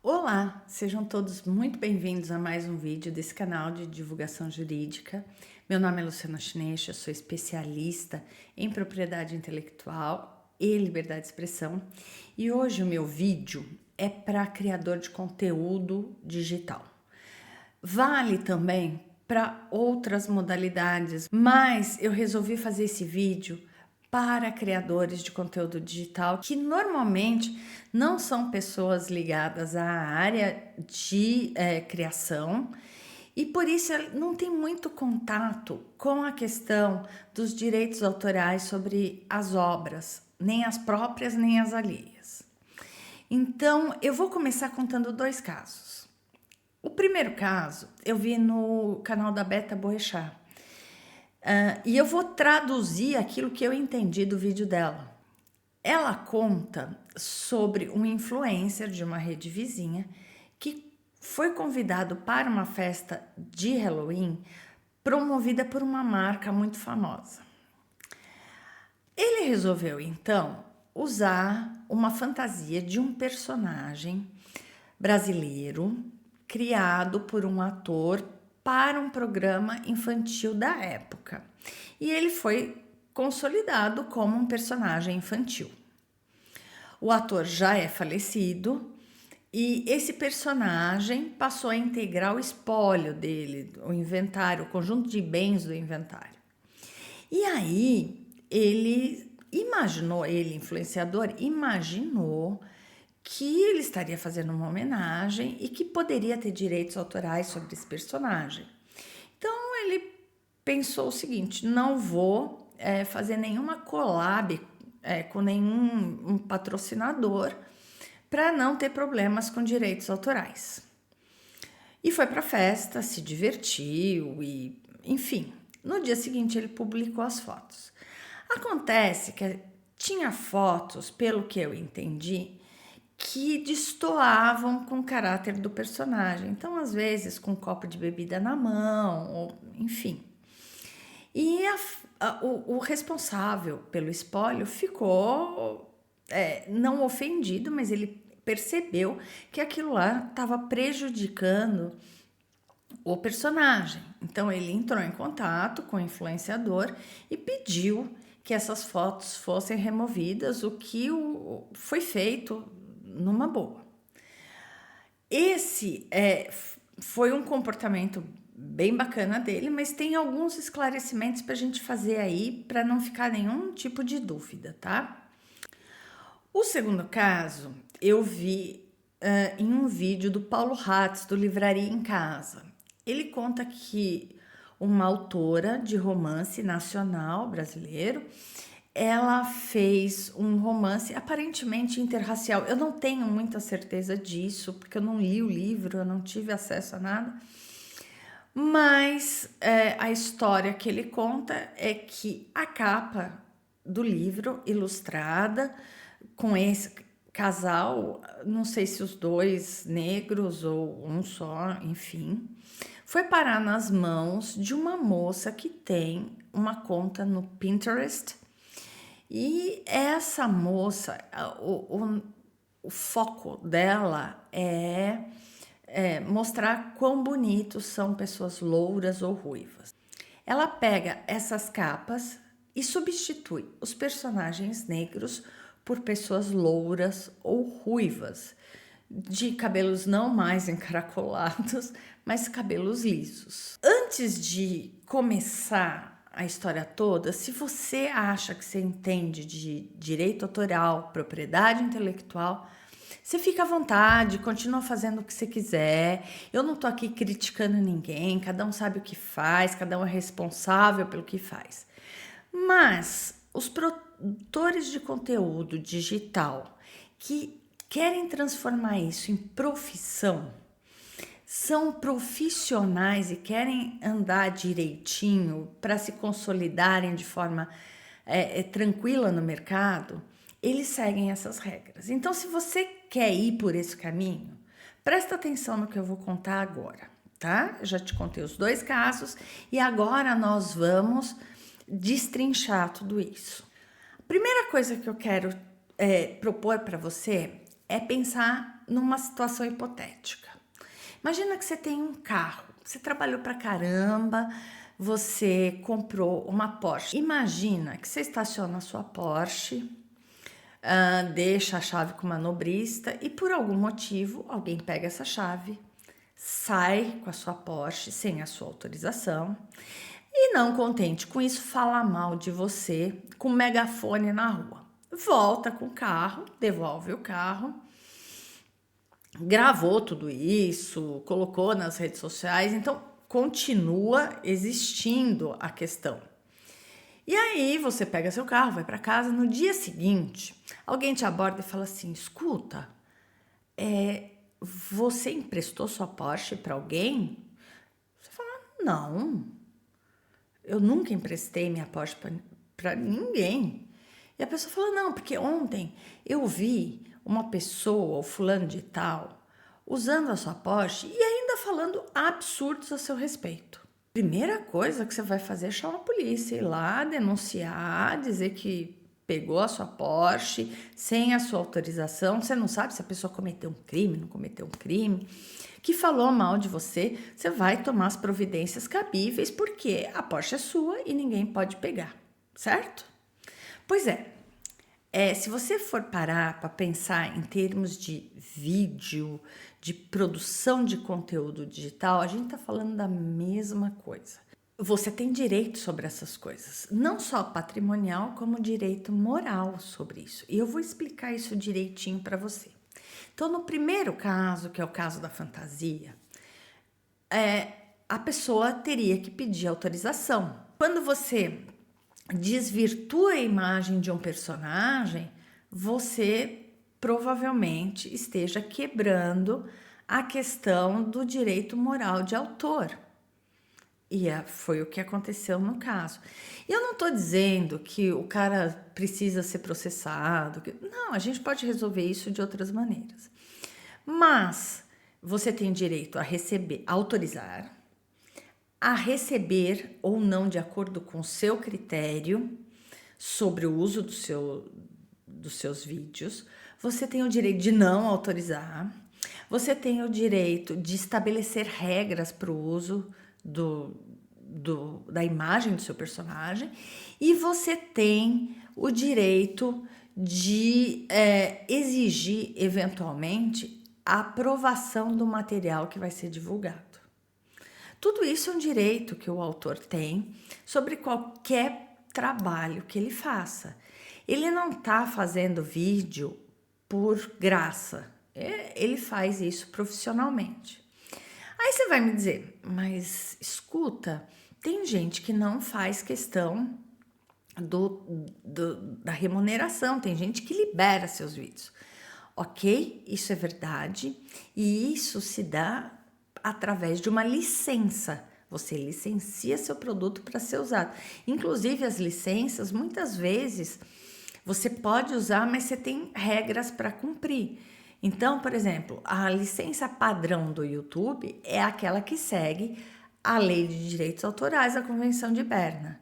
Olá, sejam todos muito bem-vindos a mais um vídeo desse canal de divulgação jurídica. Meu nome é Luciana Schnesch, eu sou especialista em propriedade intelectual e liberdade de expressão. E hoje o meu vídeo é para criador de conteúdo digital. Vale também para outras modalidades, mas eu resolvi fazer esse vídeo para criadores de conteúdo digital que normalmente não são pessoas ligadas à área de criação e por isso não tem muito contato com a questão dos direitos autorais sobre as obras, nem as próprias nem as alheias. Então eu vou começar contando dois casos. O primeiro caso eu vi no canal da Beta Boechat. E eu vou traduzir aquilo que eu entendi do vídeo dela. Ela conta sobre um influencer de uma rede vizinha que foi convidado para uma festa de Halloween promovida por uma marca muito famosa. Ele resolveu então usar uma fantasia de um personagem brasileiro criado por um ator para um programa infantil da época. E ele foi consolidado como um personagem infantil. O ator já é falecido e esse personagem passou a integrar o espólio dele, o inventário, o conjunto de bens do inventário. E aí ele influenciador, imaginou que ele estaria fazendo uma homenagem e que poderia ter direitos autorais sobre esse personagem. Então ele pensou o seguinte: não vou fazer nenhuma collab com nenhum patrocinador para não ter problemas com direitos autorais. E foi para a festa, se divertiu e, enfim, no dia seguinte ele publicou as fotos. Acontece que tinha fotos, pelo que eu entendi, que destoavam com o caráter do personagem. Então, às vezes, com um copo de bebida na mão, ou, enfim. E o responsável pelo espólio ficou não ofendido, mas ele percebeu que aquilo lá estava prejudicando o personagem. Então, ele entrou em contato com o influenciador e pediu que essas fotos fossem removidas, o que foi feito numa boa. Esse foi um comportamento bem bacana dele, mas tem alguns esclarecimentos para a gente fazer aí, para não ficar nenhum tipo de dúvida, tá? O segundo caso eu vi em um vídeo do Paulo Hatz, do Livraria em Casa. Ele conta que uma autora de romance nacional brasileiro, ela fez um romance aparentemente interracial. Eu não tenho muita certeza disso, porque eu não li o livro, eu não tive acesso a nada. Mas a história que ele conta é que a capa do livro, ilustrada, com esse casal, não sei se os dois negros ou um só, enfim, foi parar nas mãos de uma moça que tem uma conta no Pinterest. E essa moça, o foco dela é mostrar quão bonitos são pessoas louras ou ruivas. Ela pega essas capas e substitui os personagens negros por pessoas louras ou ruivas, de cabelos não mais encaracolados, mas cabelos lisos. Antes de começar a história toda, se você acha que você entende de direito autoral, propriedade intelectual, você fica à vontade, continua fazendo o que você quiser. Eu não tô aqui criticando ninguém, cada um sabe o que faz, cada um é responsável pelo que faz. Mas os produtores de conteúdo digital que querem transformar isso em profissão, são profissionais e querem andar direitinho para se consolidarem de forma tranquila no mercado, eles seguem essas regras. Então, se você quer ir por esse caminho, presta atenção no que eu vou contar agora, tá? Eu já te contei os dois casos e agora nós vamos destrinchar tudo isso. A primeira coisa que eu quero propor para você é pensar numa situação hipotética. Imagina que você tem um carro, você trabalhou pra caramba, você comprou uma Porsche. Imagina que você estaciona a sua Porsche, deixa a chave com o manobrista e por algum motivo alguém pega essa chave, sai com a sua Porsche sem a sua autorização e, não contente com isso, fala mal de você com megafone na rua. Volta com o carro, devolve o carro, gravou tudo isso, colocou nas redes sociais, então continua existindo a questão. E aí você pega seu carro, vai para casa, no dia seguinte, alguém te aborda e fala assim: escuta, você emprestou sua Porsche para alguém? Você fala: não, eu nunca emprestei minha Porsche para ninguém. E a pessoa fala: não, porque ontem eu vi uma pessoa, o fulano de tal, usando a sua Porsche e ainda falando absurdos a seu respeito. Primeira coisa que você vai fazer é chamar a polícia, ir lá denunciar, dizer que pegou a sua Porsche sem a sua autorização. Você não sabe se a pessoa cometeu um crime, não cometeu um crime, que falou mal de você. Você vai tomar as providências cabíveis porque a Porsche é sua e ninguém pode pegar, certo? Pois é, se você for parar para pensar em termos de vídeo, de produção de conteúdo digital, a gente está falando da mesma coisa. Você tem direito sobre essas coisas, não só patrimonial, como direito moral sobre isso. E eu vou explicar isso direitinho para você. Então, no primeiro caso, que é o caso da fantasia, a pessoa teria que pedir autorização. Quando você desvirtua a imagem de um personagem, você provavelmente esteja quebrando a questão do direito moral de autor. E foi o que aconteceu no caso. E eu não estou dizendo que o cara precisa ser processado. Não, a gente pode resolver isso de outras maneiras. Mas você tem direito a receber, a autorizar, a receber ou não, de acordo com o seu critério, sobre o uso dos seus vídeos. Você tem o direito de não autorizar. Você tem o direito de estabelecer regras para o uso da imagem do seu personagem. E você tem o direito de exigir, eventualmente, a aprovação do material que vai ser divulgado. Tudo isso é um direito que o autor tem sobre qualquer trabalho que ele faça. Ele não está fazendo vídeo por graça, ele faz isso profissionalmente. Aí você vai me dizer: mas escuta, tem gente que não faz questão da remuneração, tem gente que libera seus vídeos. Ok, isso é verdade, e isso se dá através de uma licença. Você licencia seu produto para ser usado. Inclusive, as licenças, muitas vezes, você pode usar, mas você tem regras para cumprir. Então, por exemplo, a licença padrão do YouTube é aquela que segue a Lei de Direitos Autorais, a Convenção de Berna.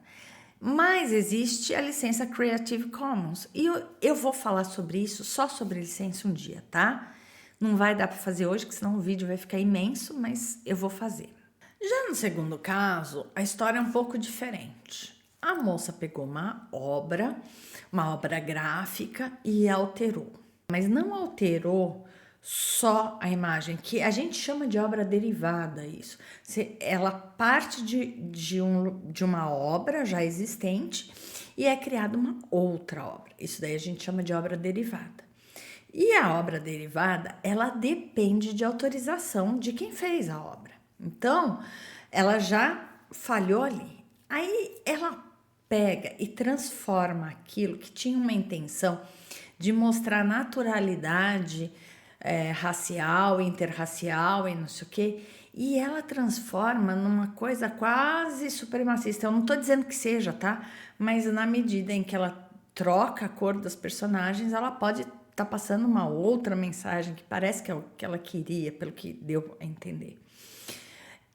Mas existe a licença Creative Commons. E eu vou falar sobre isso, só sobre licença, um dia, tá? Não vai dar para fazer hoje, porque senão o vídeo vai ficar imenso, mas eu vou fazer. Já no segundo caso, a história é um pouco diferente. A moça pegou uma obra gráfica e alterou. Mas não alterou só a imagem, que a gente chama de obra derivada isso. Ela parte de uma obra já existente e é criada uma outra obra. Isso daí a gente chama de obra derivada. E a obra derivada, ela depende de autorização de quem fez a obra. Então, ela já falhou ali. Aí ela pega e transforma aquilo que tinha uma intenção de mostrar naturalidade racial, interracial e não sei o quê, e ela transforma numa coisa quase supremacista. Eu não estou dizendo que seja, tá? Mas na medida em que ela troca a cor dos personagens, ela pode tá passando uma outra mensagem que parece que é o que ela queria, pelo que deu a entender.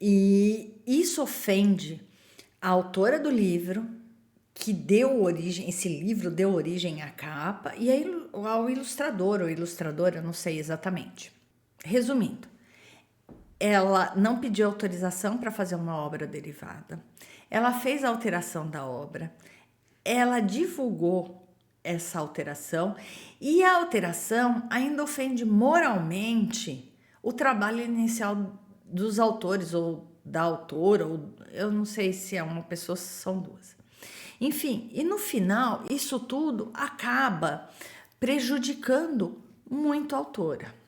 E isso ofende a autora do livro, que deu origem, esse livro deu origem à capa, e ao ilustrador ou ilustradora, não sei exatamente. Resumindo, ela não pediu autorização para fazer uma obra derivada, ela fez a alteração da obra, ela divulgou essa alteração e a alteração ainda ofende moralmente o trabalho inicial dos autores ou da autora, ou eu não sei se é uma pessoa, se são duas. Enfim, e no final, isso tudo acaba prejudicando muito a autora.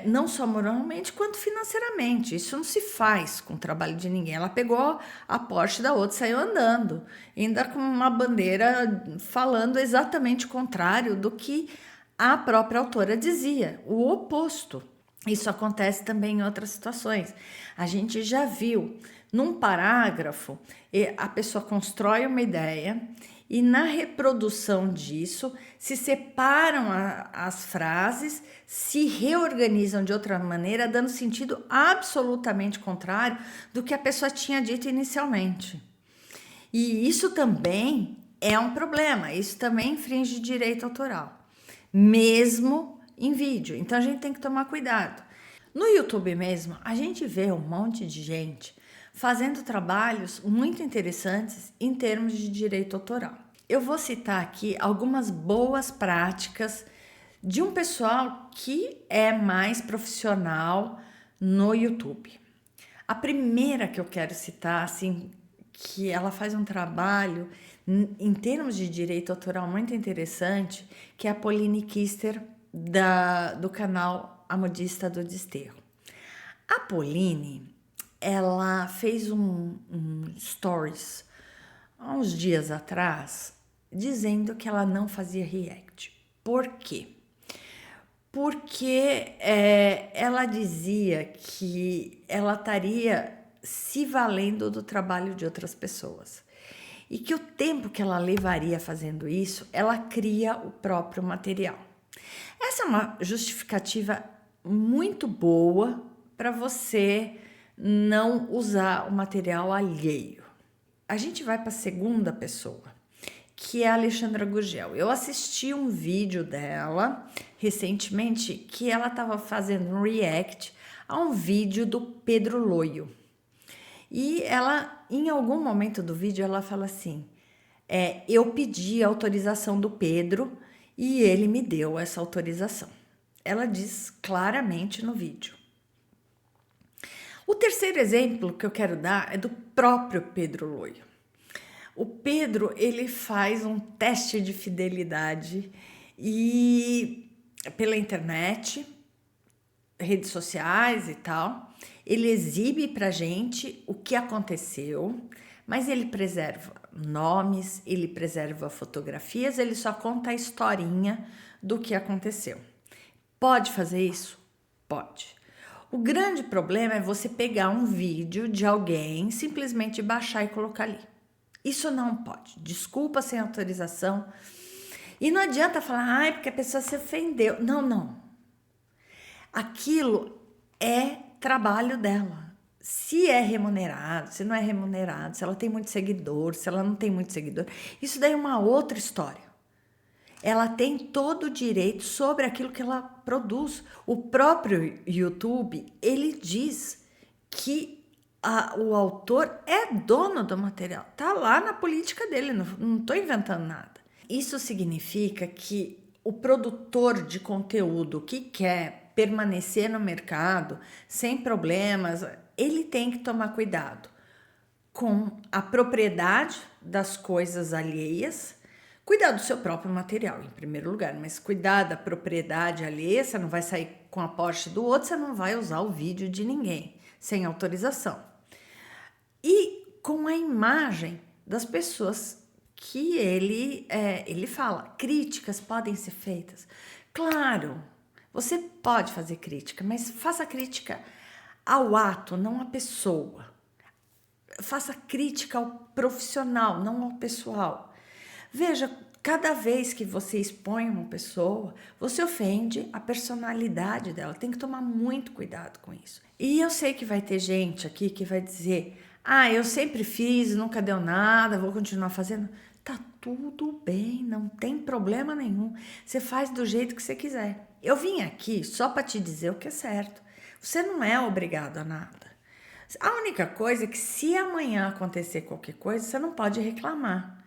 Não só moralmente, quanto financeiramente. Isso não se faz com o trabalho de ninguém. Ela pegou a Porsche da outra e saiu andando, ainda com uma bandeira falando exatamente o contrário do que a própria autora dizia, o oposto. Isso acontece também em outras situações. A gente já viu num parágrafo, a pessoa constrói uma ideia e na reprodução disso se separam as frases, se reorganizam de outra maneira, dando sentido absolutamente contrário do que a pessoa tinha dito inicialmente. E isso também é um problema, isso também infringe direito autoral, mesmo em vídeo. Então a gente tem que tomar cuidado. No YouTube mesmo, a gente vê um monte de gente fazendo trabalhos muito interessantes em termos de direito autoral. Eu vou citar aqui algumas boas práticas de um pessoal que é mais profissional no YouTube. A primeira que eu quero citar, assim, que ela faz um trabalho em termos de direito autoral muito interessante, que é a Pauline Kister do canal A Modista do Desterro. A Pauline, ela fez um stories há uns dias atrás dizendo que ela não fazia react. Por quê? Porque ela dizia que ela estaria se valendo do trabalho de outras pessoas e que o tempo que ela levaria fazendo isso, ela cria o próprio material. Essa é uma justificativa muito boa para você não usar o material alheio. A gente vai para a segunda pessoa, que é a Alexandra Gurgel. Eu assisti um vídeo dela recentemente que ela estava fazendo um react a um vídeo do Pedro Loio. E ela, em algum momento do vídeo, ela fala assim, eu pedi a autorização do Pedro e ele me deu essa autorização. Ela diz claramente no vídeo. O terceiro exemplo que eu quero dar é do próprio Pedro Loio. O Pedro, ele faz um teste de fidelidade e pela internet, redes sociais e tal, ele exibe pra gente o que aconteceu, mas ele preserva nomes, ele preserva fotografias, ele só conta a historinha do que aconteceu. Pode fazer isso? Pode. O grande problema é você pegar um vídeo de alguém, simplesmente baixar e colocar ali. Isso não pode. Desculpa sem autorização. E não adianta falar, porque a pessoa se ofendeu. Não. Aquilo é trabalho dela. Se é remunerado, se não é remunerado, se ela tem muito seguidor, se ela não tem muito seguidor, isso daí é uma outra história. Ela tem todo o direito sobre aquilo que ela produz. O próprio YouTube, ele diz que o autor é dono do material. Tá lá na política dele, não estou inventando nada. Isso significa que o produtor de conteúdo que quer permanecer no mercado sem problemas, ele tem que tomar cuidado com a propriedade das coisas alheias. Cuidar do seu próprio material, em primeiro lugar, mas cuidar da propriedade alheia, você não vai sair com a Porsche do outro, você não vai usar o vídeo de ninguém, sem autorização. E com a imagem das pessoas que ele fala, críticas podem ser feitas. Claro, você pode fazer crítica, mas faça crítica ao ato, não à pessoa. Faça crítica ao profissional, não ao pessoal. Veja, cada vez que você expõe uma pessoa, você ofende a personalidade dela. Tem que tomar muito cuidado com isso. E eu sei que vai ter gente aqui que vai dizer, eu sempre fiz, nunca deu nada, vou continuar fazendo. Tá tudo bem, não tem problema nenhum. Você faz do jeito que você quiser. eu vim aqui só para te dizer o que é certo. Você não é obrigado a nada. A única coisa é que se amanhã acontecer qualquer coisa, você não pode reclamar.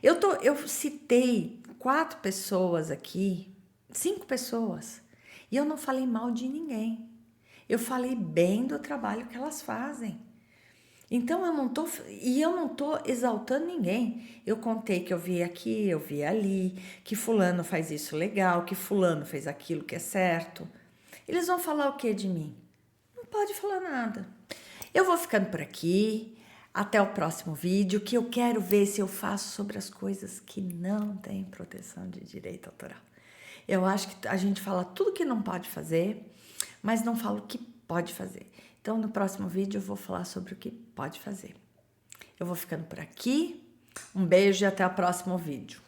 Eu citei 4 pessoas aqui, 5 pessoas, e eu não falei mal de ninguém. Eu falei bem do trabalho que elas fazem. Então eu não tô exaltando ninguém. Eu contei que eu vi aqui, eu vi ali, que fulano faz isso legal, que fulano fez aquilo que é certo. Eles vão falar o que de mim? Não pode falar nada. Eu vou ficando por aqui. Até o próximo vídeo, que eu quero ver se eu faço sobre as coisas que não têm proteção de direito autoral. Eu acho que a gente fala tudo que não pode fazer, mas não fala o que pode fazer. Então, no próximo vídeo, eu vou falar sobre o que pode fazer. Eu vou ficando por aqui. Um beijo e até o próximo vídeo.